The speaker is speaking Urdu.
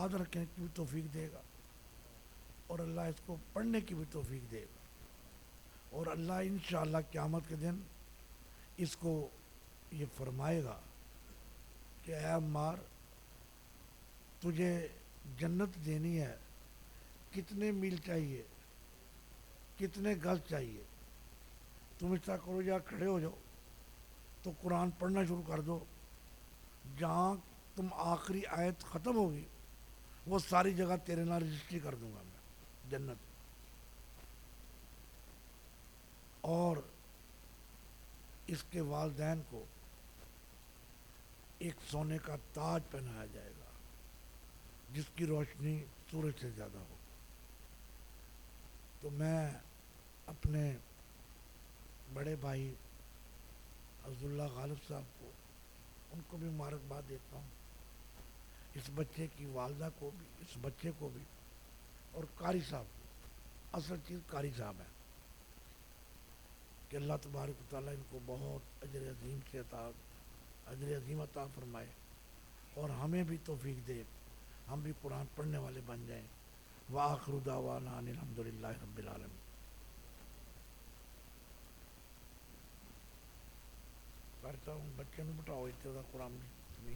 یاد رکھنے کی بھی توفیق دے گا، اور اللہ اس کو پڑھنے کی بھی توفیق دے گا، اور اللہ انشاءاللہ قیامت کے دن اس کو یہ فرمائے گا کہ اے عمار، تجھے جنت دینی ہے، کتنے میل چاہیے، کتنے گز چاہیے؟ تم اس طرح کرو، یا کھڑے ہو جاؤ تو قرآن پڑھنا شروع کر دو، جہاں تم آخری آیت ختم ہوگی وہ ساری جگہ تیرے نام رجسٹری کر دوں گا میں جنت۔ اور اس کے والدین کو ایک سونے کا تاج پہنایا جائے گا جس کی روشنی سورج سے زیادہ ہو۔ تو میں اپنے بڑے بھائی عبداللہ غالب صاحب کو، ان کو بھی مبارکباد دیتا ہوں، اس بچے کی والدہ کو بھی، اس بچے کو بھی، اور قاری صاحب کو۔ اصل چیز قاری صاحب ہے کہ اللہ تبارک و تعالیٰ ان کو بہت اجر عظیم سے اجر عظیم عطا فرمائے، اور ہمیں بھی توفیق دے، ہم بھی قرآن پڑھنے والے بن جائیں۔ وآخر دعوانا ان الحمدللہ رب العالمین۔ کرتا ہوں بچے میں بٹھاؤ اتنے قرآن میں